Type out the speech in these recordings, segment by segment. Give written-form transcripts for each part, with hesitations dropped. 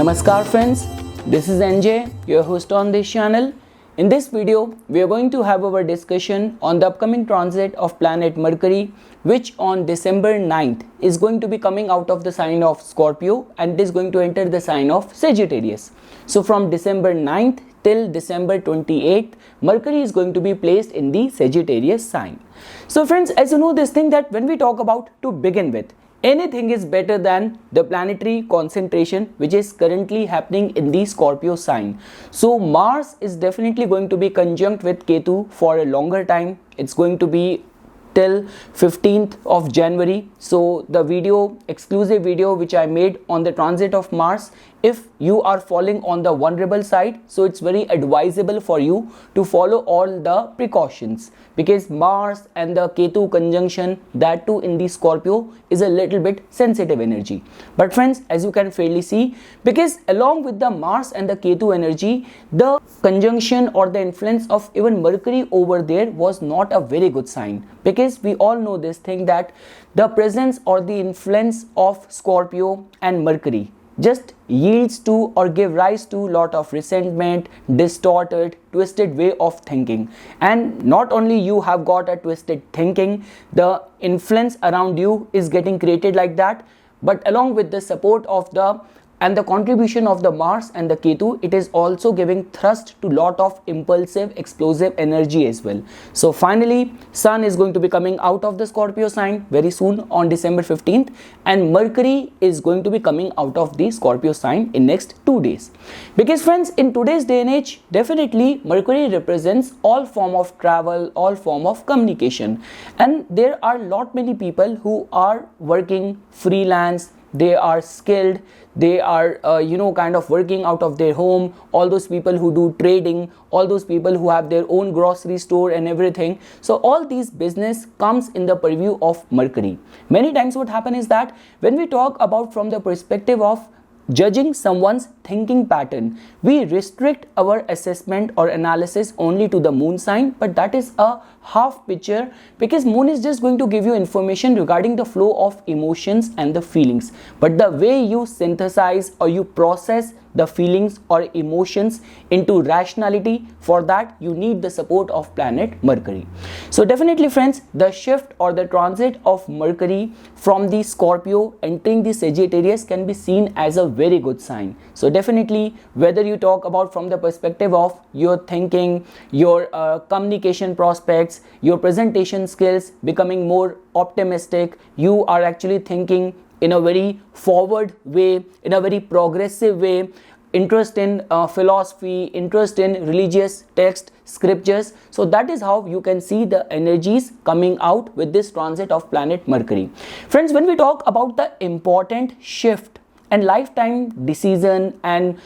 Namaskar friends, this is NJ, your host on this channel. In this video, we are going to have our discussion on the upcoming transit of planet Mercury, which on December 9th is going to be coming out of the sign of Scorpio and is going to enter the sign of Sagittarius. So from December 9th till December 28th, Mercury is going to be placed in the Sagittarius sign. So friends, as you know this thing that when we talk about to begin with, anything is better than the planetary concentration which is currently happening in the Scorpio sign. So Mars is definitely going to be conjunct with Ketu for a longer time. It's going to be till 15th of January. So the exclusive video which I made on the transit of Mars, if you are falling on the vulnerable side, so it's very advisable for you to follow all the precautions, because Mars and the Ketu conjunction, that too in the Scorpio, is a little bit sensitive energy. But friends, as you can fairly see, because along with the Mars and the Ketu energy, the conjunction or the influence of even Mercury over there was not a very good sign, because we all know this thing that the presence or the influence of Scorpio and Mercury just yields to or give rise to lot of resentment, distorted, twisted way of thinking. And not only you have got a twisted thinking, the influence around you is getting created like that, but along with the support of the contribution of the Mars and the Ketu, it is also giving thrust to lot of impulsive, explosive energy as well. So finally, Sun is going to be coming out of the Scorpio sign very soon on December 15th, and Mercury is going to be coming out of the Scorpio sign in next 2 days. Because friends, in today's day and age, definitely Mercury represents all form of travel, all form of communication, and there are many people who are working freelance. They are skilled, they are kind of working out of their home, all those people who do trading, all those people who have their own grocery store and everything. So all these business comes in the purview of Mercury. Many times what happen is that when we talk about from the perspective of judging someone's thinking pattern, we restrict our assessment or analysis only to the moon sign, but that is a half picture, because moon is just going to give you information regarding the flow of emotions and the feelings, but the way you synthesize or you process the feelings or emotions into rationality, for that you need the support of planet Mercury. So definitely friends, the shift or the transit of Mercury from the Scorpio entering the Sagittarius can be seen as a very good sign. So definitely, whether you talk about from the perspective of your thinking, your communication prospects, your presentation skills becoming more optimistic, you are actually thinking in a very forward way, in a very progressive way, interest in philosophy, interest in religious text, scriptures. So that is how you can see the energies coming out with this transit of planet Mercury. Friends, when we talk about the important shift and lifetime decision and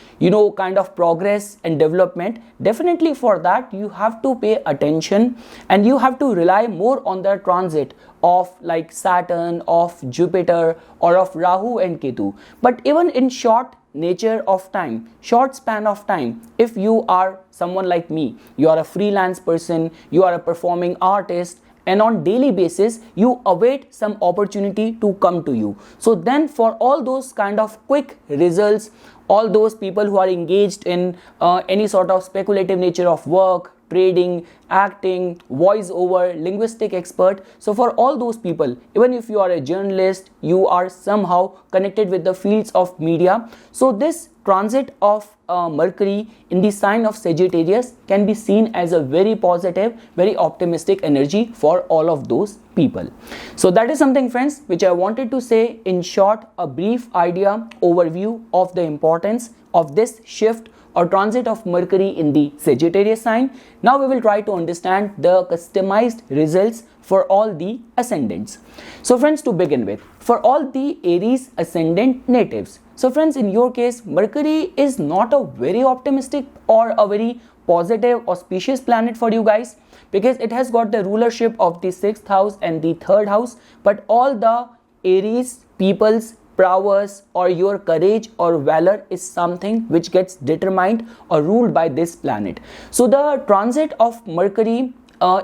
kind of progress and development, definitely for that you have to pay attention and you have to rely more on the transit of like Saturn, of Jupiter, or of Rahu and Ketu. But even in short span of time, if you are someone like me, you are a freelance person, you are a performing artist, and on daily basis you await some opportunity to come to you. So then for all those kind of quick results, all those people who are engaged in any sort of speculative nature of work, trading, acting, voice over, linguistic expert, so for all those people, even if you are a journalist, you are somehow connected with the fields of media, so this transit of Mercury in the sign of Sagittarius can be seen as a very positive, very optimistic energy for all of those people. So that is something friends which I wanted to say in short, a brief idea overview of the importance of this shift or transit of Mercury in the Sagittarius sign. Now we will try to understand the customized results for all the ascendants. So friends, to begin with, for all the Aries ascendant natives, so friends, in your case, Mercury is not a very optimistic or a very positive auspicious planet for you guys, because it has got the rulership of the 6th house and the 3rd house, but all the Aries people's prowess or your courage or valor is something which gets determined or ruled by this planet. So the transit of Mercury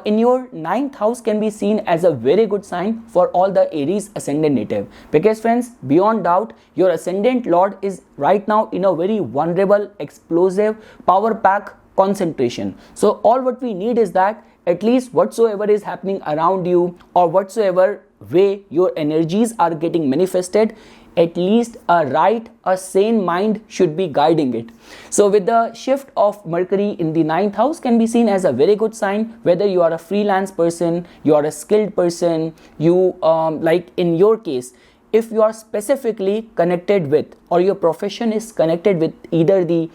in your ninth house can be seen as a very good sign for all the Aries ascendant native, because friends, beyond doubt, your ascendant lord is right now in a very vulnerable, explosive, power pack concentration. So all what we need is that at least whatsoever is happening around you, or whatsoever way your energies are getting manifested, at least a sane mind should be guiding it. So with the shift of Mercury in the ninth house can be seen as a very good sign, whether you are a freelance person, you are a skilled person, you like in your case, if you are specifically connected with, or your profession is connected with either the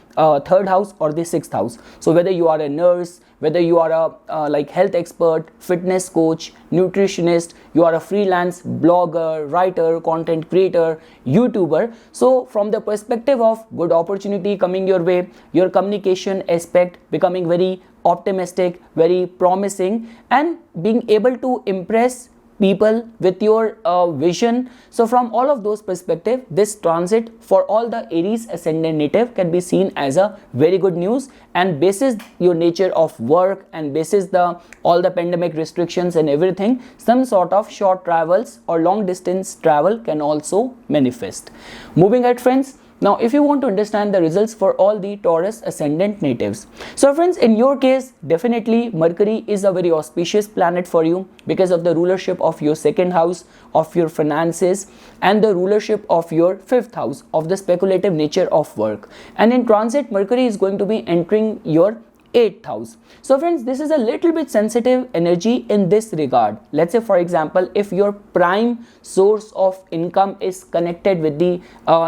third house or the sixth house. So whether you are a nurse, whether you are a like health expert, fitness coach, nutritionist, you are a freelance blogger, writer, content creator, YouTuber. So from the perspective of good opportunity coming your way, your communication aspect becoming very optimistic, very promising, and being able to impress people with your vision. So from all of those perspectives, this transit for all the Aries ascendant native can be seen as a very good news, and basis your nature of work and basis the all the pandemic restrictions and everything, some sort of short travels or long distance travel can also manifest. Moving ahead, friends, now if you want to understand the results for all the Taurus ascendant natives, so friends, in your case, definitely Mercury is a very auspicious planet for you because of the rulership of your second house, of your finances, and the rulership of your fifth house, of the speculative nature of work. And in transit, Mercury is going to be entering your 8th house. So friends, this is a little bit sensitive energy in this regard. Let's say for example, if your prime source of income is connected with the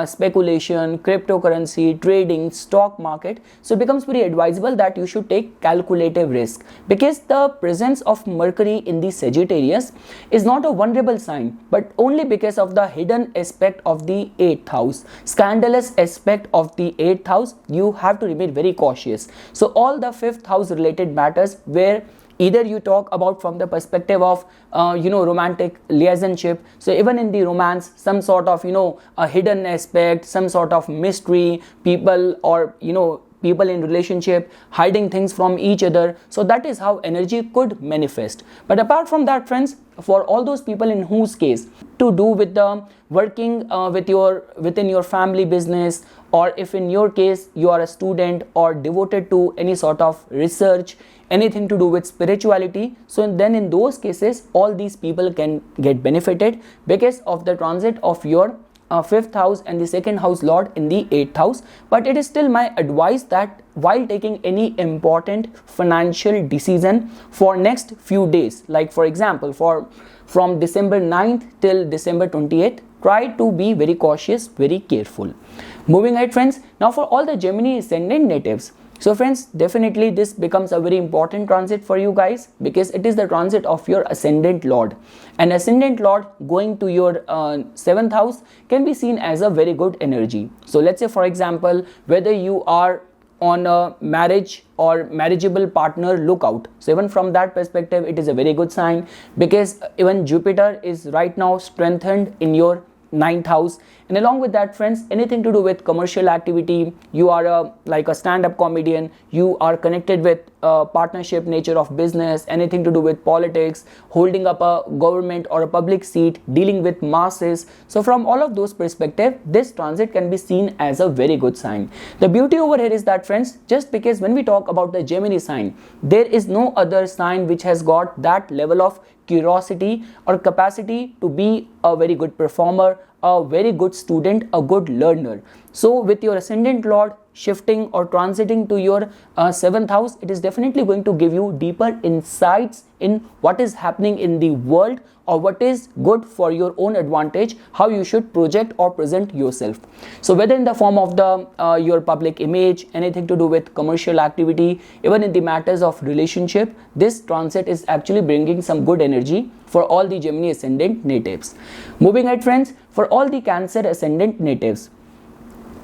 speculation, cryptocurrency, trading, stock market, so it becomes very advisable that you should take calculative risk, because the presence of Mercury in the Sagittarius is not a vulnerable sign, but only because of the hidden aspect of the 8th house, scandalous aspect of the 8th house. You have to remain very cautious. So all the fifth house related matters, where either you talk about from the perspective of romantic liaisonship, so even in the romance, some sort of a hidden aspect, some sort of mystery, people or people in relationship hiding things from each other, so that is how energy could manifest. But apart from that, friends, for all those people in whose case to do with the working within your family business, or if in your case you are a student or devoted to any sort of research, anything to do with spirituality, so then in those cases all these people can get benefited because of the transit of your fifth house and the second house lord in the 8th house. But it is still my advice that while taking any important financial decision for next few days, like for example from December 9th till December 28th, try to be very cautious, very careful. Moving ahead, friends, now for all the Gemini ascendant natives, so friends, definitely this becomes a very important transit for you guys, because it is the transit of your ascendant lord, and ascendant lord going to your 7th house can be seen as a very good energy. So let's say for example, whether you are on a marriage or marriageable partner lookout, so even from that perspective it is a very good sign, because even Jupiter is right now strengthened in your 9th house. And along with that, friends, anything to do with commercial activity, you are like a stand-up comedian, you are connected with partnership nature of business, anything to do with politics, holding up a government or a public seat, dealing with masses. So from all of those perspectives, this transit can be seen as a very good sign. The beauty over here is that, friends, just because when we talk about the Gemini sign, there is no other sign which has got that level of curiosity or capacity to be a very good performer, a very good student, a good learner. So with your ascendant lord shifting or transiting to your 7th house, it is definitely going to give you deeper insights in what is happening in the world, or what is good for your own advantage, how you should project or present yourself. So whether in the form of the your public image, anything to do with commercial activity, even in the matters of relationship, this transit is actually bringing some good energy for all the Gemini ascendant natives. Moving ahead, friends, for all the Cancer ascendant natives,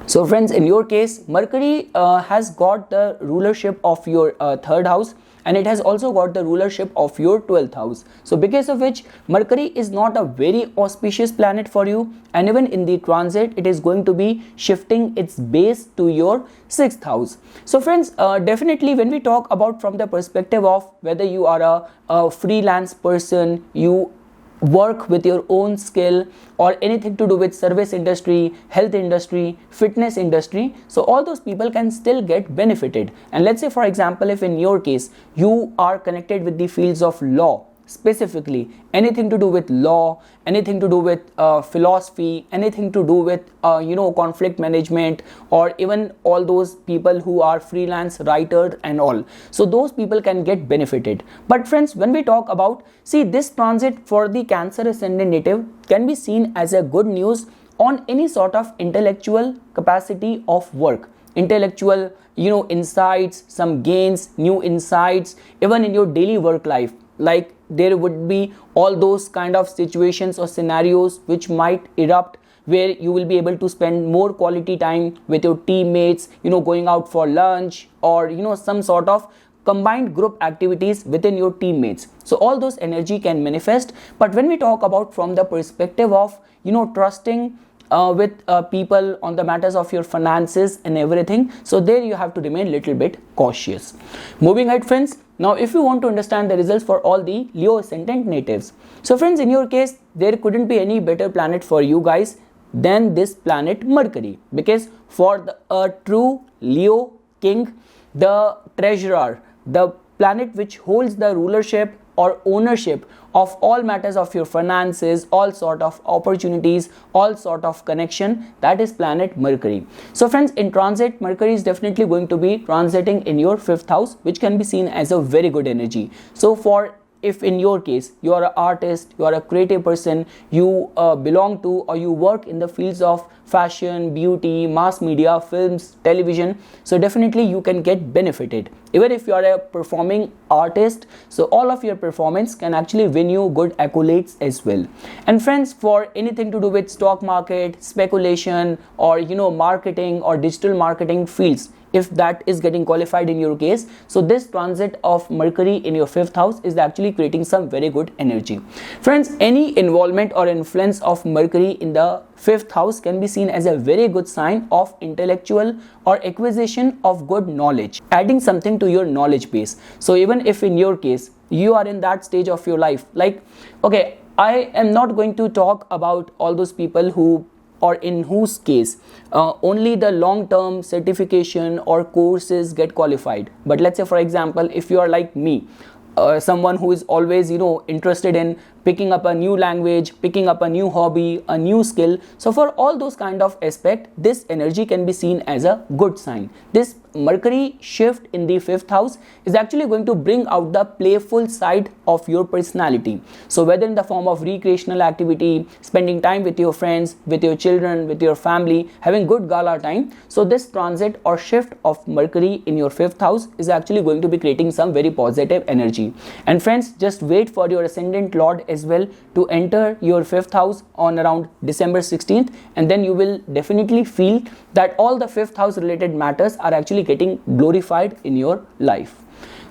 So friends, in your case, Mercury has got the rulership of your third house, and it has also got the rulership of your 12th house. So because of which, Mercury is not a very auspicious planet for you, and even in the transit it is going to be shifting its base to your 6th house. So friends, definitely when we talk about from the perspective of whether you are a freelance person, you work with your own skill, or anything to do with service industry, health industry, fitness industry, so all those people can still get benefited. And let's say for example, if in your case you are connected with the fields of law, specifically anything to do with law, anything to do with philosophy, anything to do with conflict management, or even all those people who are freelance writers and all, so those people can get benefited. But friends, when we talk about, see, this transit for the Cancer ascendant native can be seen as a good news on any sort of intellectual capacity of work, intellectual insights, some gains, new insights, even in your daily work life. Like there would be all those kind of situations or scenarios which might erupt, where you will be able to spend more quality time with your teammates, going out for lunch, or some sort of combined group activities within your teammates. So all those energy can manifest. But when we talk about from the perspective of trusting with people on the matters of your finances and everything, so there you have to remain little bit cautious. Moving ahead friends, now if you want to understand the results for all the Leo ascendant natives, so friends, in your case there couldn't be any better planet for you guys than this planet Mercury, because for a true Leo king, the treasurer, the planet which holds the rulership or ownership of all matters of your finances, all sort of opportunities, all sort of connection, that is planet Mercury. So friends, in transit, Mercury is definitely going to be transiting in your 5th house, which can be seen as a very good energy. So for, if in your case you are an artist, you are a creative person, you belong to or you work in the fields of fashion, beauty, mass media, films, television, so definitely you can get benefited. Even if you are a performing artist, so all of your performance can actually win you good accolades as well. And friends, for anything to do with stock market, speculation, or marketing or digital marketing fields, if that is getting qualified in your case, so this transit of Mercury in your 5th house is actually creating some very good energy. Friends, any involvement or influence of Mercury in the 5th house can be seen as a very good sign of intellectual or acquisition of good knowledge, adding something to your knowledge base. So even if in your case you are in that stage of your life, like, okay, I am not going to talk about all those people who, or in whose case only the long-term certification or courses get qualified. But let's say for example, if you are like me, someone who is always interested in picking up a new language, picking up a new hobby, a new skill, so for all those kind of aspect, this energy can be seen as a good sign. This Mercury shift in the 5th house is actually going to bring out the playful side of your personality. So whether in the form of recreational activity, spending time with your friends, with your children, with your family, having good gala time, so this transit or shift of Mercury in your 5th house is actually going to be creating some very positive energy. And friends, just wait for your ascendant lord as well to enter your 5th house on around December 16th, and then you will definitely feel that all the 5th house related matters are actually getting glorified in your life.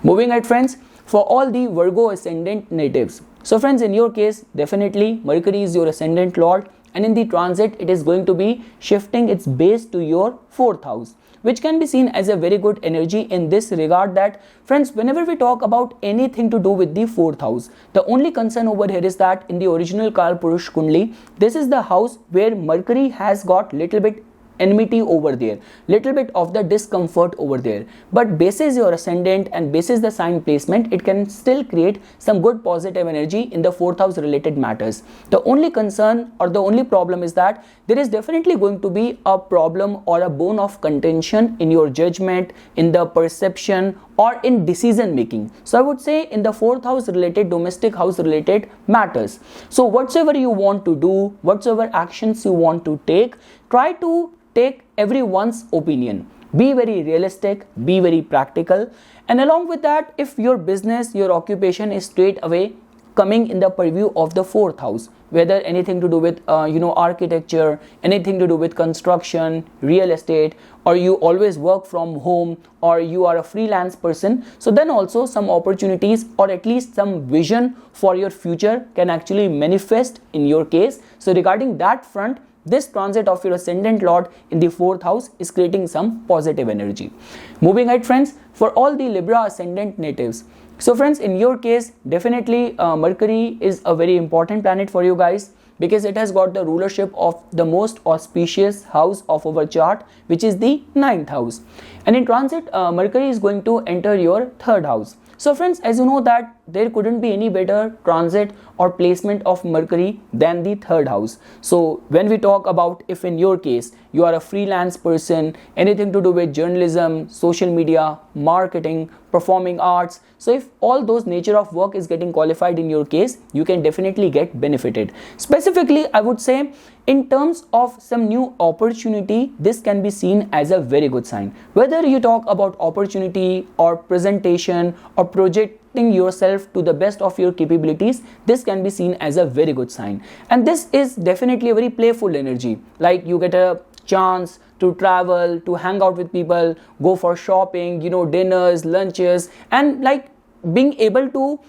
Moving ahead friends, for all the Virgo ascendant natives, so friends, in your case definitely Mercury is your ascendant lord, and in the transit it is going to be shifting its base to your 4th house, which can be seen as a very good energy in this regard that, friends, whenever we talk about anything to do with the 4th house, the only concern over here is that in the original Kalpurush Kundli, this is the house where Mercury has got little bit enmity over there, little bit of the discomfort over there. But basis your ascendant and basis the sign placement, it can still create some good positive energy in the 4th house related matters. The only concern or the only problem is that there is definitely going to be a problem or a bone of contention in your judgment, in the perception, or in decision making. So I would say in the 4th house related, domestic house related matters. So whatsoever you want to do, whatsoever actions you want to take, try to take everyone's opinion. Be very realistic, be very practical, and along with that, if your business, your occupation is straight away coming in the purview of the fourth house, whether anything to do with architecture, anything to do with construction, real estate, or you always work from home, or you are a freelance person. So then also some opportunities or at least some vision for your future can actually manifest in your case. So regarding that front, this transit of your ascendant lord in the fourth house is creating some positive energy. Moving ahead, friends, for all the Libra ascendant natives. So friends, in your case, definitely Mercury is a very important planet for you guys, because it has got the rulership of the most auspicious house of our chart, which is the ninth house. And in transit, Mercury is going to enter your third house. So friends, as you know that there couldn't be any better transit or placement of Mercury than the third house. So when we talk about, if in your case you are a freelance person, anything to do with journalism, social media, marketing, performing arts, so if all those nature of work is getting qualified in your case, you can definitely get benefited. Specifically, I would say in terms of some new opportunity, this can be seen as a very good sign. Whether you talk about opportunity or presentation or projecting yourself to the best of your capabilities, this can be seen as a very good sign. And this is definitely a very playful energy, like you get a chance to travel, to hang out with people, go for shopping, dinners, lunches, and like being able to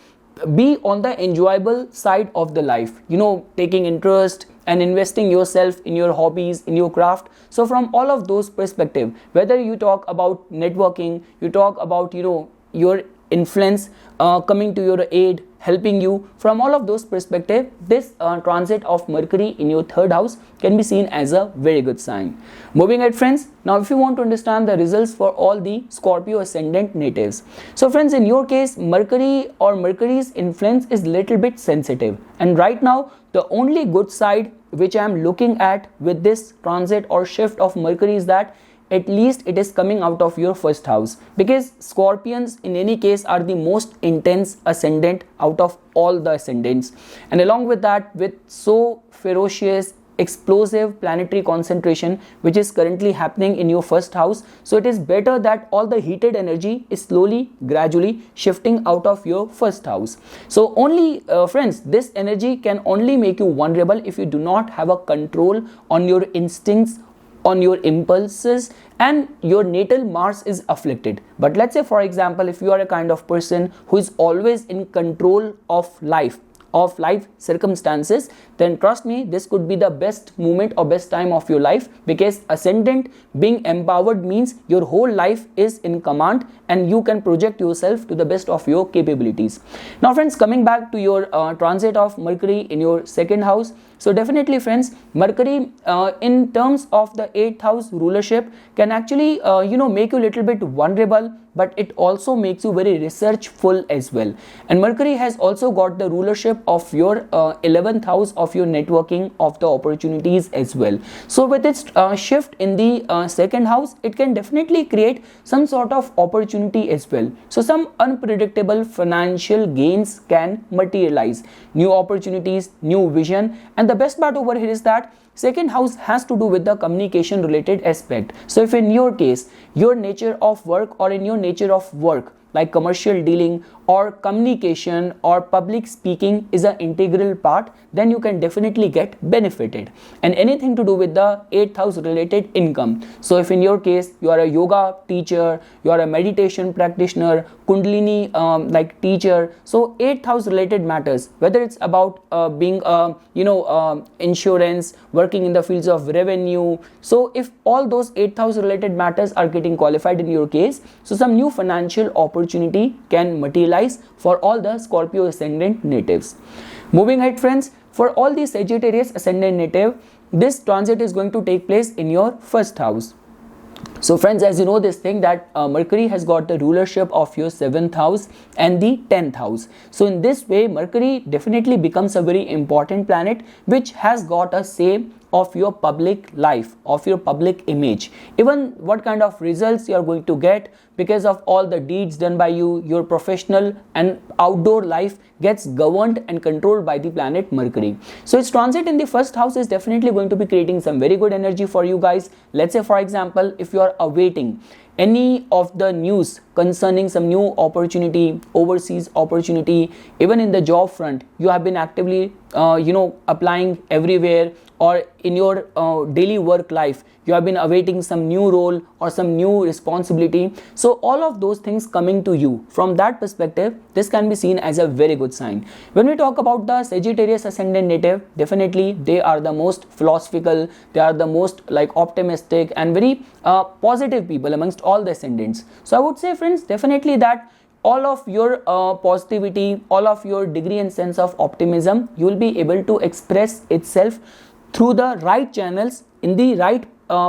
be on the enjoyable side of the life, taking interest and investing yourself in your hobbies, in your craft. So from all of those perspective, whether you talk about networking, you talk about your influence coming to your aid, helping you, from all of those perspective, this transit of Mercury in your third house can be seen as a very good sign. Moving ahead, friends, now if you want to understand the results for all the Scorpio ascendant natives. So friends, in your case, Mercury or Mercury's influence is little bit sensitive, and right now the only good side which I am looking at with this transit or shift of Mercury is that at least it is coming out of your first house, because Scorpions in any case are the most intense ascendant out of all the ascendants, and along with that, with so ferocious, explosive planetary concentration which is currently happening in your first house, so it is better that all the heated energy is slowly, gradually shifting out of your first house. So only friends, this energy can only make you vulnerable if you do not have a control on your instincts, on your impulses, and your natal Mars is afflicted. But let's say, for example, if you are a kind of person who is always in control of life circumstances, then trust me, this could be the best moment or best time of your life, because ascendant being empowered means your whole life is in command and you can project yourself to the best of your capabilities. Now friends, coming back to your transit of Mercury in your second house. So definitely friends, Mercury in terms of the 8th house rulership can actually make you a little bit vulnerable, but it also makes you very researchful as well. And Mercury has also got the rulership of your 11th house of your networking, of the opportunities as well. So with its shift in the second house, it can definitely create some sort of opportunity as well. So some unpredictable financial gains can materialize, new opportunities, new vision. And the best part over here is that second house has to do with the communication related aspect. So if in your case, your nature of work or in your nature of work, like commercial dealing or communication or public speaking is an integral part, then you can definitely get benefited. And anything to do with the 8th house related income. So if in your case you are a yoga teacher, you are a meditation practitioner, Kundalini like teacher, so 8th house related matters, whether it's about being insurance, working in the fields of revenue. So if all those 8th house related matters are getting qualified in your case, so some new financial opportunity can materialize for all the Scorpio ascendant natives. Moving ahead friends, for all the Sagittarius ascendant native, this transit is going to take place in your first house. So friends, as you know this thing that Mercury has got the rulership of your 7th house and the 10th house. So in this way, Mercury definitely becomes a very important planet which has got a say of your public life, of your public image, even what kind of results you are going to get because of all the deeds done by you. Your professional and outdoor life gets governed and controlled by the planet Mercury. So its transit in the first house is definitely going to be creating some very good energy for you guys. Let's say for example, if you are awaiting any of the news concerning some new opportunity, overseas opportunity, even in the job front, you have been actively applying everywhere, or in your daily work life you have been awaiting some new role or some new responsibility. So all of those things coming to you, from that perspective, this can be seen as a very good sign. When we talk about the Sagittarius ascendant native, definitely they are the most philosophical, they are the most optimistic and very positive people amongst all the ascendants. So I would say, friends, definitely that all of your positivity, all of your degree and sense of optimism, you will be able to express itself through the right channels, in the right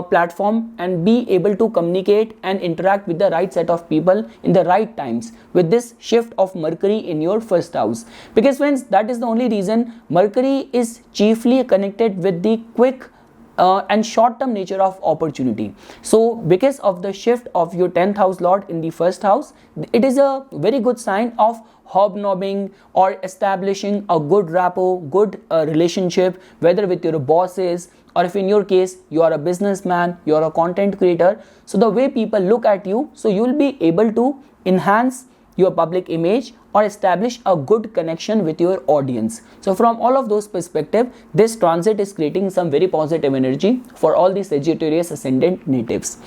platform, and be able to communicate and interact with the right set of people in the right times with this shift of Mercury in your first house. Because friends, that is the only reason Mercury is chiefly connected with the quick and short-term nature of opportunity. So because of the shift of your 10th house lord in the first house, it is a very good sign of hobnobbing or establishing a good rapport, good relationship, whether with your bosses, or if in your case you are a businessman, you are a content creator. So the way people look at you, so you will be able to enhance your public image or establish a good connection with your audience. So from all of those perspectives, this transit is creating some very positive energy for all the Sagittarius ascendant natives.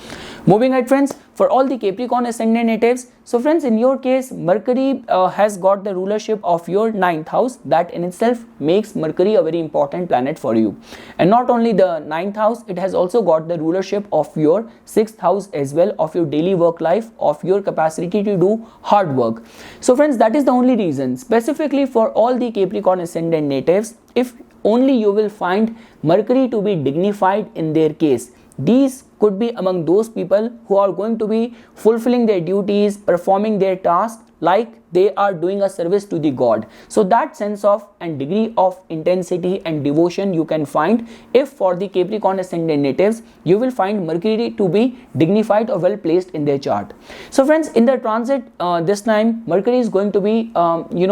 Moving ahead, friends, for all the Capricorn ascendant natives, so friends, in your case, Mercury has got the rulership of your 9th house. That in itself makes Mercury a very important planet for you. And not only the 9th house, it has also got the rulership of your 6th house as well, of your daily work life, of your capacity to do hard work. So friends, that is the only reason, specifically for all the Capricorn ascendant natives, if only you will find Mercury to be dignified in their case. These could be among those people who are going to be fulfilling their duties, performing their tasks like they are doing a service to the god. So that sense of and degree of intensity and devotion you can find if for the Capricorn ascendant natives, you will find Mercury to be dignified or well placed in their chart. So friends, in the transit this time, Mercury is going to be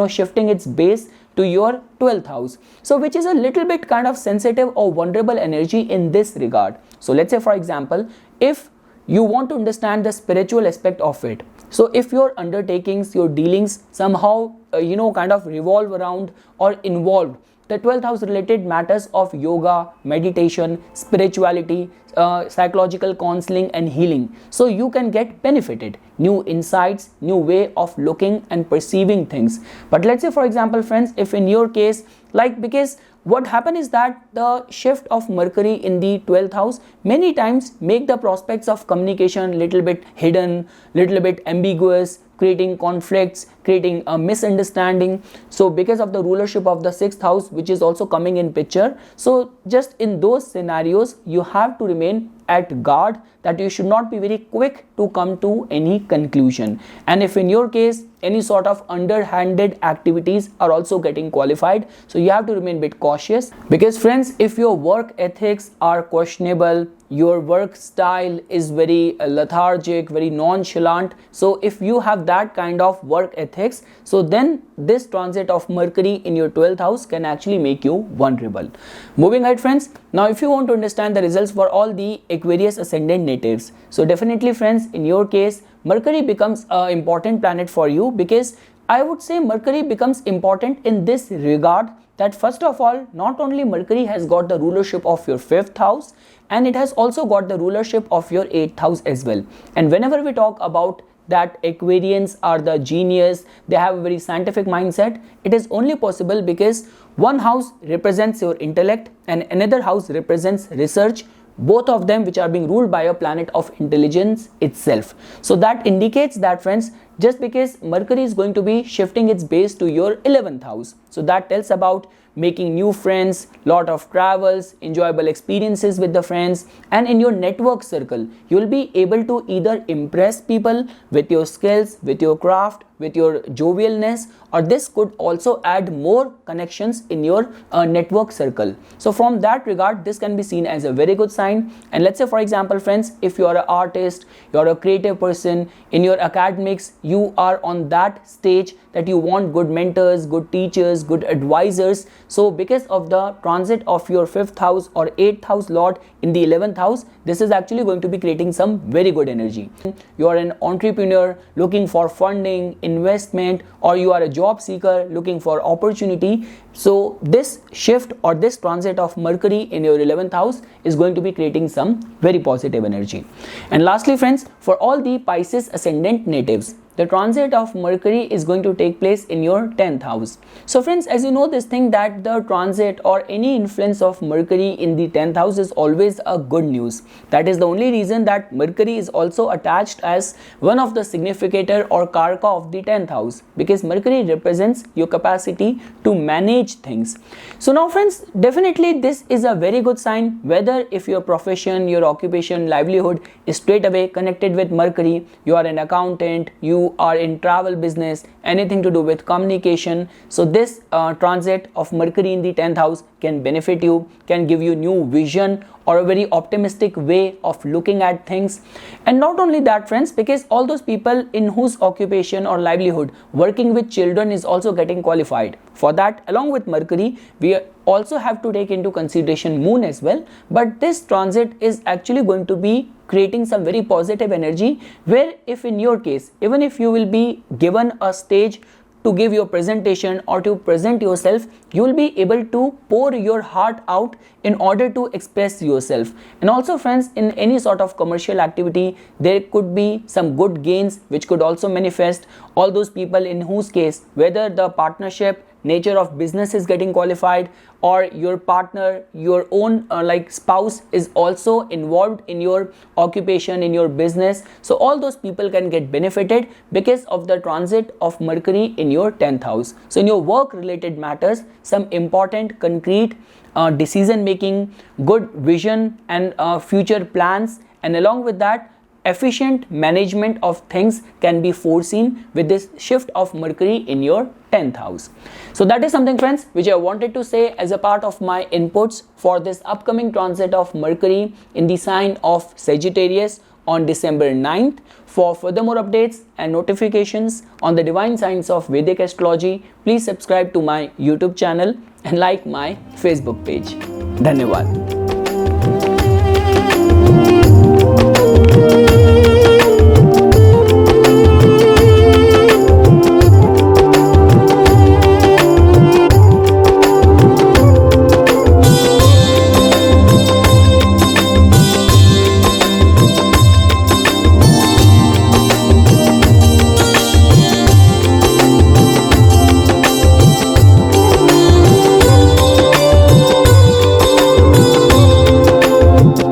shifting its base to your 12th house, so which is a little bit kind of sensitive or vulnerable energy in this regard. So let's say, for example, if you want to understand the spiritual aspect of it, so if your undertakings, your dealings somehow kind of revolve around or involve the 12th house related matters of yoga, meditation, spirituality, psychological counseling and healing, so you can get benefited, new insights, new way of looking and perceiving things. But let's say, for example, friends, if in your case, because what happens is that the shift of Mercury in the 12th house many times make the prospects of communication little bit hidden, little bit ambiguous, creating conflicts, creating a misunderstanding. So because of the rulership of the 6th house, which is also coming in picture, so just in those scenarios, you have to remain at guard that you should not be very quick to come to any conclusion. And if in your case any sort of underhanded activities are also getting qualified, so you have to remain a bit cautious, because friends, if your work ethics are questionable, your work style is very lethargic, very nonchalant, so if you have that kind of work ethics, so then this transit of Mercury in your 12th house can actually make you vulnerable. Moving ahead, friends, now if you want to understand the results for all the Aquarius ascendant natives, so definitely, friends, in your case, Mercury becomes an important planet for you, because I would say Mercury becomes important in this regard that first of all, not only Mercury has got the rulership of your 5th house, and it has also got the rulership of your 8th house as well. And whenever we talk about that Aquarians are the genius, they have a very scientific mindset, it is only possible because one house represents your intellect and another house represents research, both of them which are being ruled by a planet of intelligence itself. So that indicates that, friends, just because Mercury is going to be shifting its base to your 11th house, so that tells about making new friends, lot of travels, enjoyable experiences with the friends, and in your network circle you will be able to either impress people with your skills, with your craft, with your jovialness, or this could also add more connections in your network circle. So from that regard, this can be seen as a very good sign. And let's say, for example, friends, if you are an artist, you are a creative person, in your academics you are on that stage that you want good mentors, good teachers, good advisors. So because of the transit of your 5th house or 8th house lord in the 11th house, this is actually going to be creating some very good energy. You are an entrepreneur looking for funding, investment, or you are a job seeker looking for opportunity. So this shift or this transit of Mercury in your 11th house is going to be creating some very positive energy. And lastly, friends, for all the Pisces ascendant natives, the transit of Mercury is going to take place in your 10th house. So friends, as you know this thing, that the transit or any influence of Mercury in the 10th house is always a good news. That is the only reason that Mercury is also attached as one of the significator or karaka of the 10th house, because Mercury represents your capacity to manage things. So now friends, definitely this is a very good sign, whether if your profession, your occupation, livelihood is straight away connected with Mercury, you are an accountant, you are in travel business, anything to do with communication. So this transit of Mercury in the 10th house can benefit you, can give you new vision or a very optimistic way of looking at things. And not only that, friends, because all those people in whose occupation or livelihood working with children is also getting qualified. For that, along with Mercury, we also have to take into consideration Moon as well. But this transit is actually going to be creating some very positive energy, where if in your case, even if you will be given a stage to give your presentation or to present yourself, you will be able to pour your heart out in order to express yourself. And also friends, in any sort of commercial activity, there could be some good gains which could also manifest. All those people in whose case, whether the partnership nature of business is getting qualified, or your partner, your own like spouse is also involved in your occupation, in your business. So all those people can get benefited because of the transit of Mercury in your 10th house. So in your work related matters, some important concrete decision making, good vision and future plans, and along with that, efficient management of things can be foreseen with this shift of Mercury in your 10th house. So that is something, friends, which I wanted to say as a part of my inputs for this upcoming transit of Mercury in the sign of Sagittarius on December 9th. For further more updates and notifications on the divine signs of Vedic astrology, please subscribe to my YouTube channel and like my Facebook page. Dhanyavad.